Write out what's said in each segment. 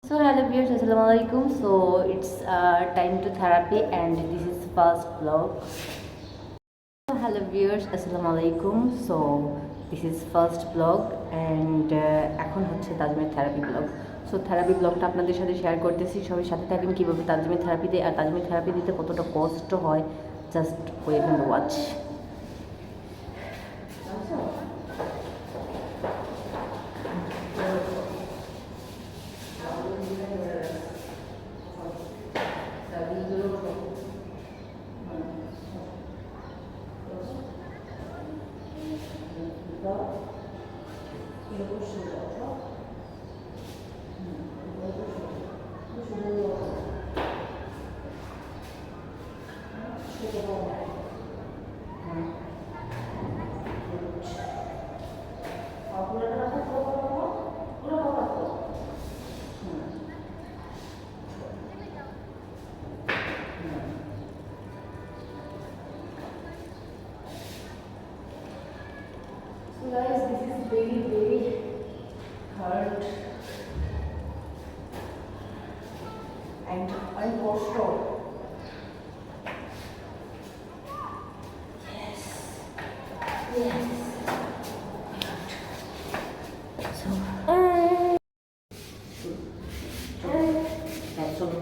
So hello viewers, assalamualaikum. So it's time to therapy and this is first vlog. So hello viewers, assalamualaikum. So this is first vlog and এখন হচ্ছে তাজমের therapy blog. So therapy ব্লগটা আপনাদের সাথে share করতেছি, সবাই সাথে থাকেন কীভাবে তাজমের থেরাপি দেয় আর তাজমের থেরাপি দিতে কতটা কষ্ট হয়, just wait and watch. So guys, this is very hard and uncomfortable. Yes. So that's all.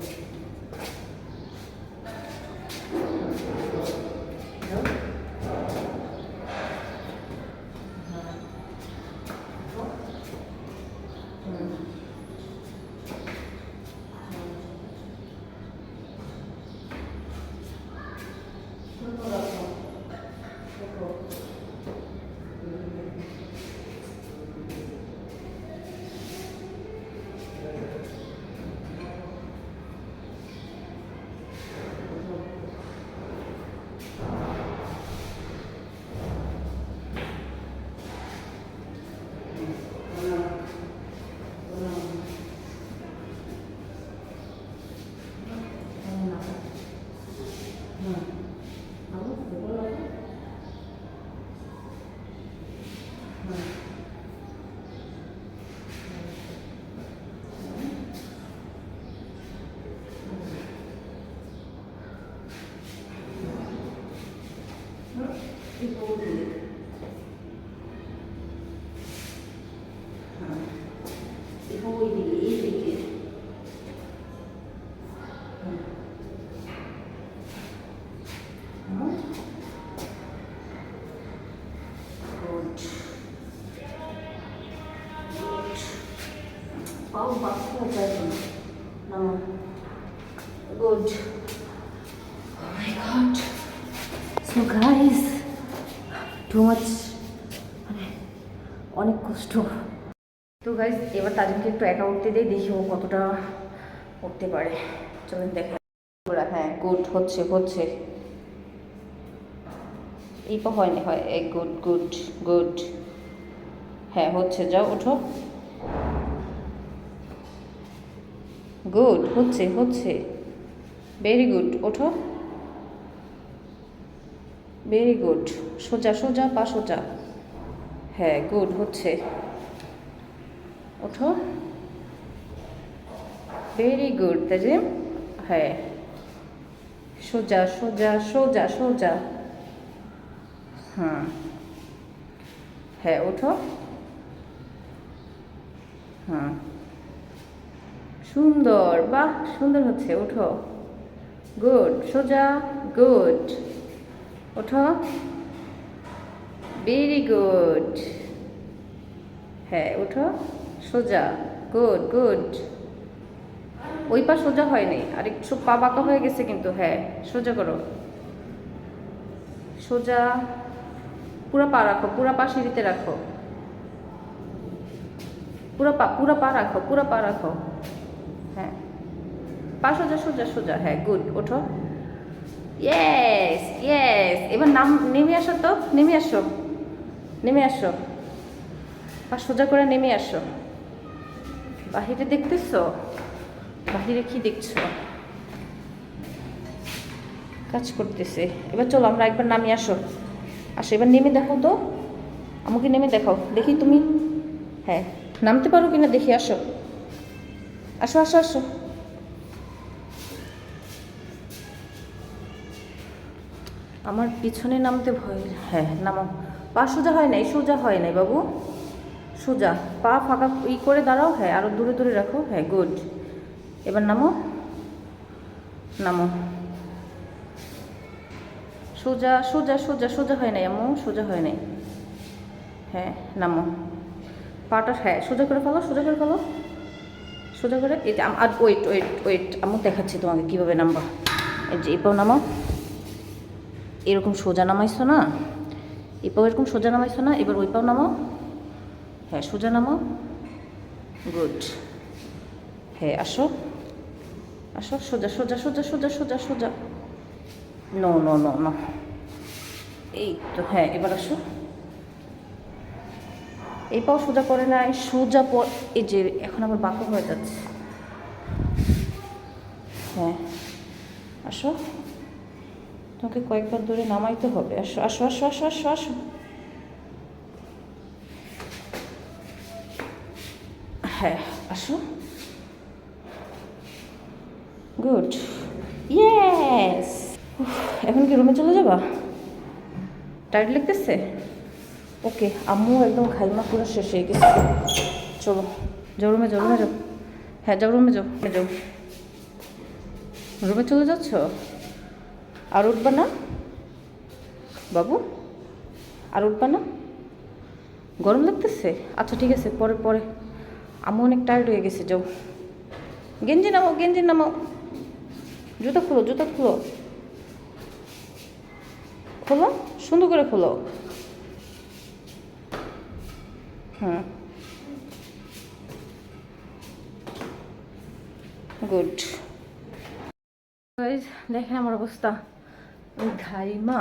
Good. Oh my god. So guys, too much. অনেক কষ্ট। তো গাইজ এবার তাজিমকে একটু একা উঠতে দেই, দেখি ও কতটা উঠতে পারে। চলুন দেখা। হ্যাঁ গুড, হচ্ছে হচ্ছে এই তো হয়নি, হয় গুড গুড গুড। হ্যাঁ হচ্ছে, যাও ওঠো। গুড, হচ্ছে হচ্ছে, ভেরি গুড, ওঠো। ভেরি গুড, সোজা সোজা, পা সোজা। হ্যাঁ গুড, হচ্ছে, ওঠো। ভেরি গুড তাজিম। হ্যাঁ সোজা সোজা সোজা সোজা। হ্যাঁ ওঠো। সুন্দর, বাহ সুন্দর হচ্ছে, ওঠো। গুড, সোজা, গুড, ওঠো। Very good. হ্যাঁ ওঠো, সোজা, গুড গুড। ওই পা সোজা হয়নি, আর একটু পা বাঁকা হয়ে গেছে কিন্তু। হ্যাঁ সোজা করো, সোজা। পুরা পা রাখো, পুরা পা সিঁড়িতে রাখো, পুরা পা রাখো, পুরা পা রাখো। হ্যাঁ পা সোজা সোজা সোজা। হ্যাঁ গুড, ওঠো। Yes yes. এবার নেমে আসো, তো নেমে আসো, নেমে আসো, পা সোজা করে নেমে আসো। বাহিরে দেখতেছো? বাহিরে কি দেখছো? কাজ করতেছে। এবার চলো আমরা একবার নামিয়ে আসো। আসো এবার নেমে দেখো তো, আমাকে নেমে দেখাও দেখি তুমি। হ্যাঁ নামতে পারো কিনা দেখি, আসো। আসো আসো আসো। আমার পিছনে নামতে ভয়। হ্যাঁ নামো। পা সোজা হয় নাই, সোজা হয় নাই বাবু, সোজা। পা ফাঁকা করে দাঁড়াও, হ্যাঁ আরও দূরে দূরে রাখো, হ্যাঁ গুড। এবার নামো, নামো। সোজা সোজা সোজা সোজা হয় নাই আম্মু, সোজা হয় নাই। হ্যাঁ নামো। পাটা হ্যাঁ সোজা করে ফেলো, সোজা করে ফেলো, সোজা করে। এই যে আর ওয়েট ওয়েট ওয়েট, আমি দেখাচ্ছি তোমাকে কীভাবে নামবা। এই যে এপাও নামাও, এরকম সোজা নামাইছো না, এপাও এরকম সোজা নামাইছো না, এবার ওই পাও নামাও, হ্যাঁ সোজা নামাও, গুড। হ্যাঁ আসো আসো, সোজা সোজা সোজা সোজা সোজা সোজা, নো নো নো নো, এই তো হ্যাঁ এবার আসো। এই পাও সোজা করে নাই, সোজা পর, এই যে এখন আবার বাঁকা হয়ে যাচ্ছে। হ্যাঁ আসো, তোমাকে কয়েকবার ধরে নামাইতে হবে। আসো আসো আসো আসো আসো আসো, হ্যাঁ আসো, গুড, ইয়েস। এখন কি রুমে চলে যাবা? টায়ার্ড লাগতেছে? ওকে, আম্মু একদম খাইমা পুরো শেষ হয়ে গেছে। চলো যাও রুমে, যাও রুমে যাও, হ্যাঁ যাও রুমে যাও, যাও রুমে চলে যাচ্ছ? আর উঠবা না বাবু, আর উঠবা না? গরম লাগতেছে? আচ্ছা ঠিক আছে, পরে পরে, আম্মু অনেক টায়ার্ড হয়ে গেছে, যাও। গেঞ্জি নামাও, গেঞ্জি নামাও, জুতা খুলো, জুতা খুলো, খোলো, সুন্দর করে খোলো। হুম গুড। দেখেন আমার অবস্থা, ওই ঘাইমা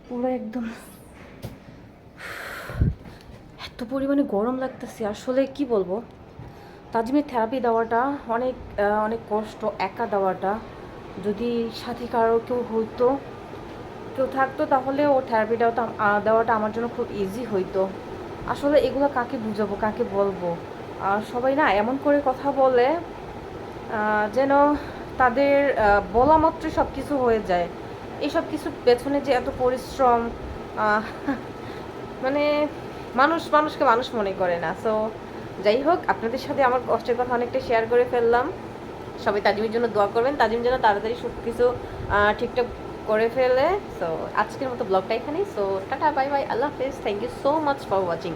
পুরো একদম, এত পরিমাণে গরম লাগতেছে আসলে কি বলবো। তাজিমের থেরাপি দেওয়াটা অনেক অনেক কষ্ট, একা দেওয়াটা। যদি সাথে কারো কেউ হইতো, কেউ থাকতো, তাহলে ও থেরাপিটাও দেওয়াটা আমার জন্য খুব ইজি হইতো। আসলে এগুলো কাকে বুঝাবো, কাকে বলবো? সবাই না এমন করে কথা বলে যেন তাদের বলা মাত্রই সব কিছু হয়ে যায়। এইসব কিছুর পেছনে যে এত পরিশ্রম, আহ, মানে মানুষ মানুষকে মানুষ মনে করে না। সো যাই হোক, আপনাদের সাথে আমার কষ্টের কথা অনেকটা শেয়ার করে ফেললাম। সবাই তাজিমের জন্য দোয়া করবেন, তাজিম যেন তাড়াতাড়ি সব কিছু ঠিকঠাক করে ফেলে। সো আজকের মতো ব্লগটা এখানেই। সো টাটা, বাই বাই, আল্লাহ হাফেজ, thank you so much for watching.